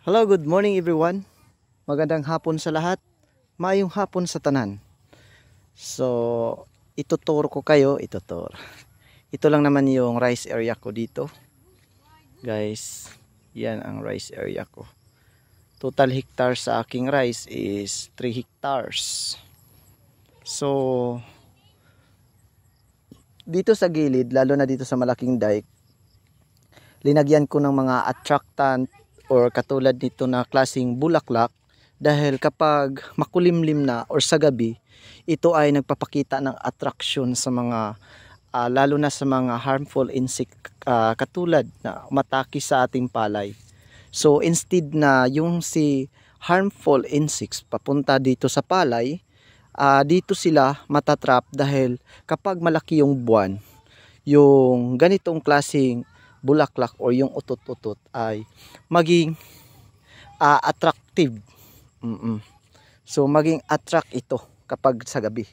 Hello, good morning everyone. Magandang hapon sa lahat. Maayong hapon sa tanan. So, ituturo ko kayo, Ito lang naman yung rice area ko dito. Guys, yan ang rice area ko. Total hectares sa aking rice is 3 hectares. So, dito sa gilid, lalo na dito sa malaking dike, linagyan ko ng mga attractant or katulad nito na klaseng bulaklak dahil kapag makulimlim na or sa gabi, ito ay nagpapakita ng attraction sa mga lalo na sa mga harmful insect katulad na umatake sa ating palay. So instead na yung si harmful insects papunta dito sa palay, dito sila matatrap dahil kapag malaki yung buwan, yung ganitong klaseng bulaklak or yung utot-utot ay maging attractive. So maging attract ito kapag sa gabi.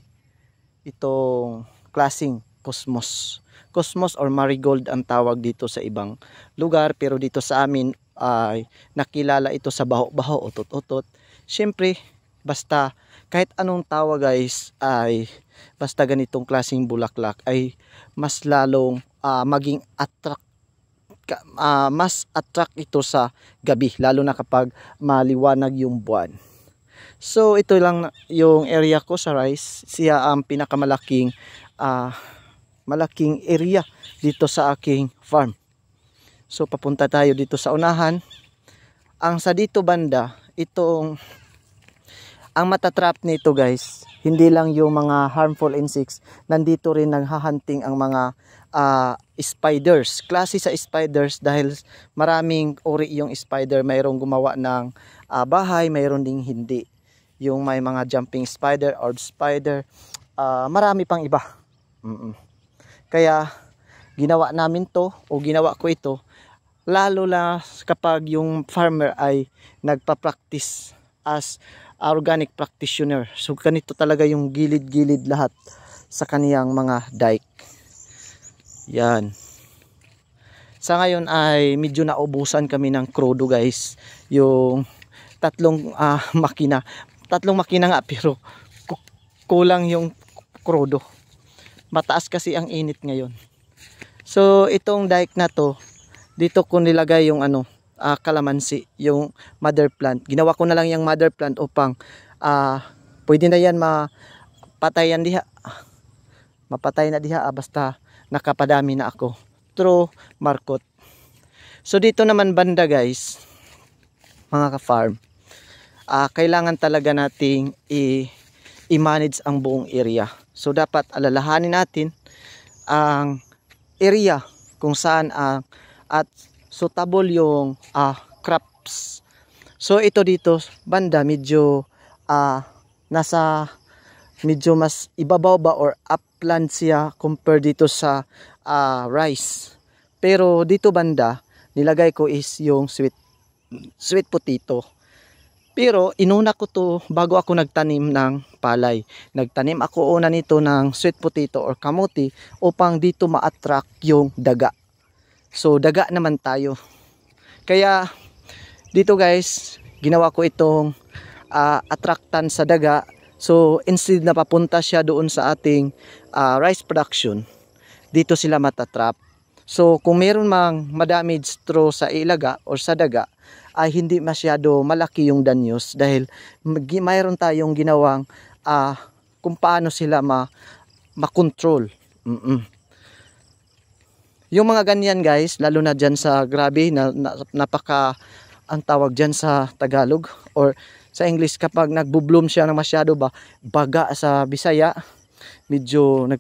Itong klaseng cosmos or marigold ang tawag dito sa ibang lugar, pero dito sa amin ay nakilala ito sa baho-baho, utot-utot. Siyempre, basta kahit anong tawag guys, ay basta ganitong klaseng bulaklak ay mas lalong maging mas attract ito sa gabi, lalo na kapag maliwanag yung buwan. So ito lang yung area ko sa rice. Siya ang pinakamalaking malaking area dito sa aking farm. So papunta tayo dito sa unahan. Ang sa dito banda, ang matatrap nito guys, hindi lang yung mga harmful insects, nandito rin naghahunting ang mga spiders, klase sa spiders, dahil maraming uri yung spider. Mayroong gumawa ng bahay, mayroon ding hindi. Yung may mga jumping spider, orb spider, marami pang iba. Kaya ginawa namin to, o ginawa ko ito, lalo na kapag yung farmer ay nagpa-practice as organic practitioner. So ganito talaga yung gilid-gilid lahat sa kaniyang mga dike. Yan. Sa ngayon ay medyo naubusan kami ng krodo guys. Yung tatlong makina. Tatlong makina nga pero kulang yung krodo. Mataas kasi ang init ngayon. So itong dike na to, dito ko nilagay yung kalamansi, yung mother plant. Ginawa ko na lang yung mother plant upang pwede na yan mapatayan diha. Mapatay na diha basta nakapadami na ako through markot. So dito naman banda guys, mga ka-farm, kailangan talaga nating i-manage ang buong area. So dapat alalahanin natin ang area kung saan at suitable yung crops. So ito dito banda medyo medyo mas ibabaw ba or upland siya compare dito sa rice. Pero dito banda nilagay ko is yung sweet potato. Pero inuna ko to bago ako nagtanim ng palay. Nagtanim ako una nito ng sweet potato or kamote upang dito ma-attract yung daga. So daga naman tayo. Kaya dito guys, ginawa ko itong attractant sa daga. So instead na papunta siya doon sa ating rice production, dito sila matatrap. So kung meron mang madamage through sa ilaga or sa daga, ay hindi masyado malaki yung danyos dahil mayroon tayong ginawang kung paano sila makontrol. Yung mga ganyan guys, lalo na dyan sa grabe, napaka ang tawag dyan sa Tagalog or sa English, kapag nagbo-bloom siya ng masyado baga sa Bisaya, medyo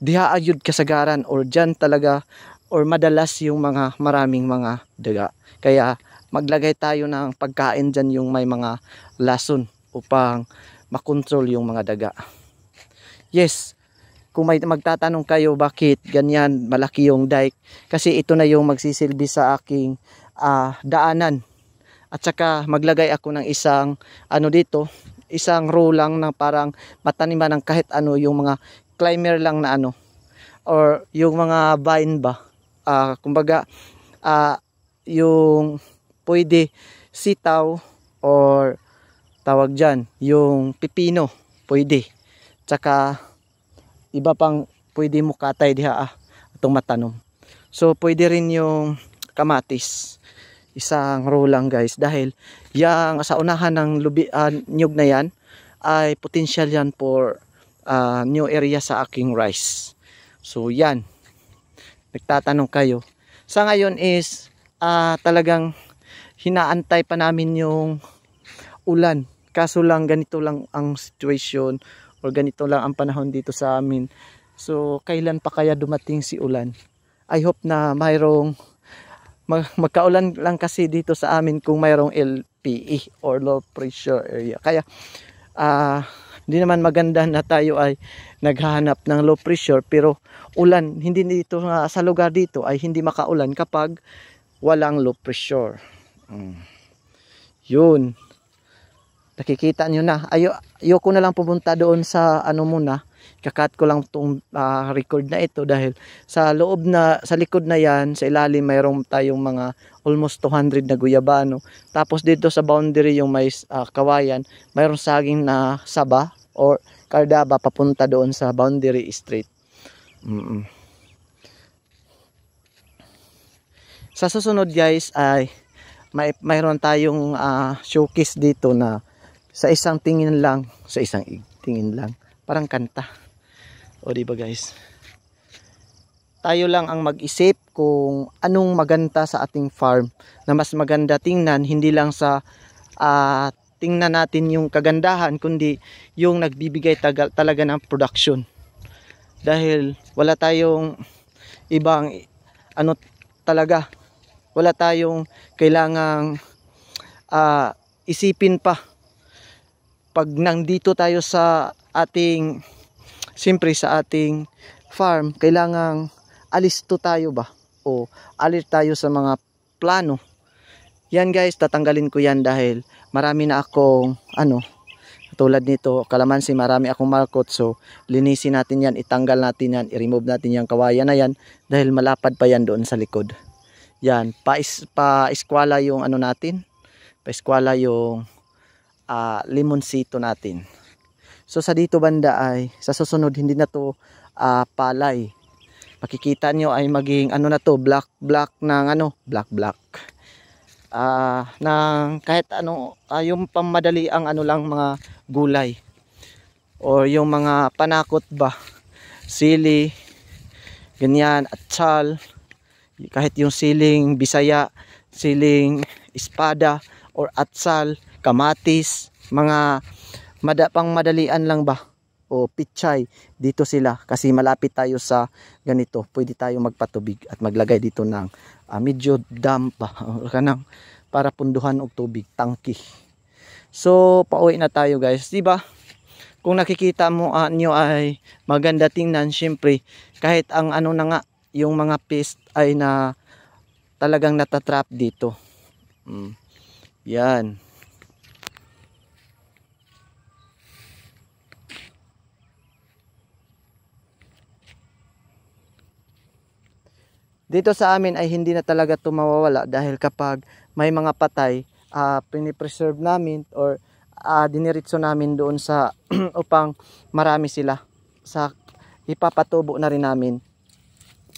diha ayud kasagaran or dyan talaga or madalas yung mga maraming mga daga. Kaya maglagay tayo ng pagkain dyan yung may mga lason upang makontrol yung mga daga. Yes, kung may magtatanong kayo bakit ganyan malaki yung dike, kasi ito na yung magsisilbi sa aking daanan. At saka maglagay ako ng isang dito, isang row lang na parang mataniman ng kahit yung mga climber lang na or yung mga vine ba, kumbaga yung pwede sitaw or tawag dyan, yung pipino, pwede. Tsaka iba pang pwede mo katay diha itong matanom. So pwede rin yung kamatis. Isang row lang guys, dahil yang sa unahan ng nyug na yan ay potential yan for new area sa aking rice. So yan, nagtatanong kayo. Sa ngayon is talagang hinaantay pa namin yung ulan. Kaso lang ganito lang ang situation or ganito lang ang panahon dito sa amin. So kailan pa kaya dumating si ulan? I hope na mayroong magkaulan lang kasi dito sa amin kung mayroong LPE or low pressure area. Kaya hindi naman maganda na tayo ay naghahanap ng low pressure, pero ulan, hindi dito sa lugar dito ay hindi makaulan kapag walang low pressure. Yun. Nakikita nyo na. Ayoko na lang pumunta doon sa ano muna. Kakat ko lang itong record na ito dahil sa likod na yan, sa ilalim mayroong tayong mga almost 200 na guyabano. Tapos dito sa boundary yung may kawayan, mayroong saging na saba or kardaba papunta doon sa boundary street. Sa susunod guys ay mayroon tayong showcase dito na sa isang tingin lang, parang kanta. O diba guys, tayo lang ang mag-isip kung anong maganda sa ating farm na mas maganda tingnan, hindi lang sa tingnan natin yung kagandahan, kundi yung nagbibigay talaga ng production. Dahil wala tayong ibang talaga, wala tayong kailangang isipin pa. Pag nandito tayo sa ating siyempre sa ating farm, kailangang alisto tayo ba? O alert tayo sa mga plano. Yan guys, tatanggalin ko yan dahil marami na akong tulad nito, kalamansi, marami akong markot. So linisin natin yan, itanggal natin yan, i-remove natin yung kawayan na yan dahil malapad pa yan doon sa likod. Yan, pa-eskwala yung natin, pa-eskwala yung limonsito natin. So sa dito banda ay sa susunod hindi na to palay. Makikita nyo ay maging na to, black ng black. Ng kahit yung pamadali ang lang mga gulay. Or yung mga panakot ba. Sili, ganyan, atsal, kahit yung siling bisaya, siling espada or atsal, kamatis, mga pang madalian lang ba o pichay, dito sila kasi malapit tayo sa ganito. Pwede tayo magpatubig at maglagay dito ng medyo damp ba kanang para punduhan og tubig, tangki. So pauwi na tayo guys, di ba? Kung nakikita mo nyo ay maganda tingnan, syempre kahit ang na nga yung mga pest ay na talagang natatrap dito. Yan. Dito sa amin ay hindi na talaga ito mawawala dahil kapag may mga patay, pinipreserve namin or diniritso namin doon sa upang marami sila. Ipapatubo na rin namin.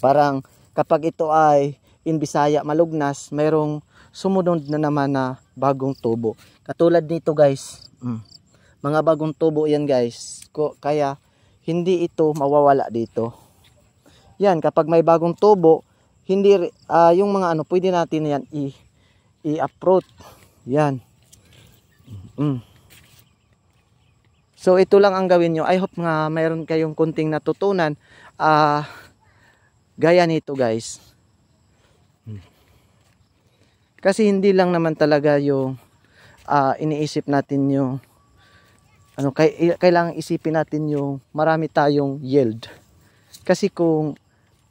Parang kapag ito ay in Bisaya malugnas, mayroong sumunod na naman na bagong tubo. Katulad nito guys, mga bagong tubo yan guys. Kaya hindi ito mawawala dito. Yan, kapag may bagong tubo, hindi yung mga pwede natin yan i-uproot. Yan. So ito lang ang gawin nyo. I hope nga mayroon kayong kunting natutunan gaya nito guys. Kasi hindi lang naman talaga yung iniisip natin yung kailangan isipin natin yung marami tayong yield. Kasi kung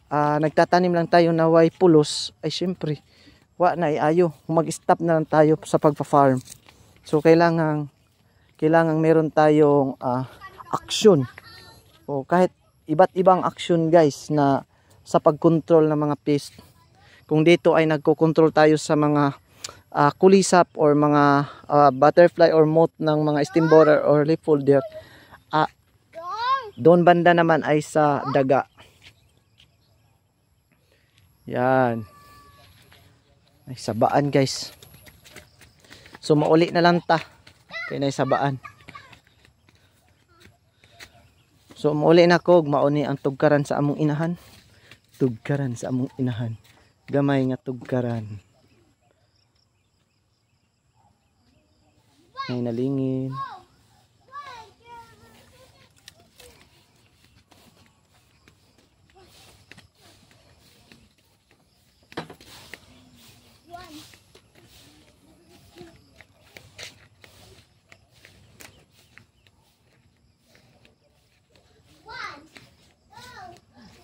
nagtatanim lang tayo na way pulos, ay syempre na ayo, mag-stop na lang tayo sa pagpa-farm. So kailangan meron tayong action o kahit iba't ibang action guys na sa pagkontrol ng mga pest. Kung dito ay nagko-control tayo sa mga kulisap or mga butterfly or moth ng mga steam borer or leaf folder, doon banda naman ay sa daga. Yan. Ay sabaan guys. So mauli na lang ta. Kaya na sabaan. So mauli na ko, mauni ang tugkaran sa among inahan. Tugkaran sa among inahan. Gamay nga tugkaran. May nalingin.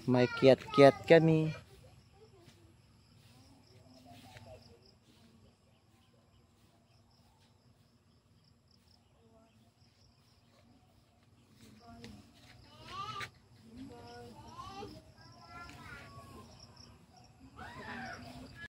May kiat-kiat kami.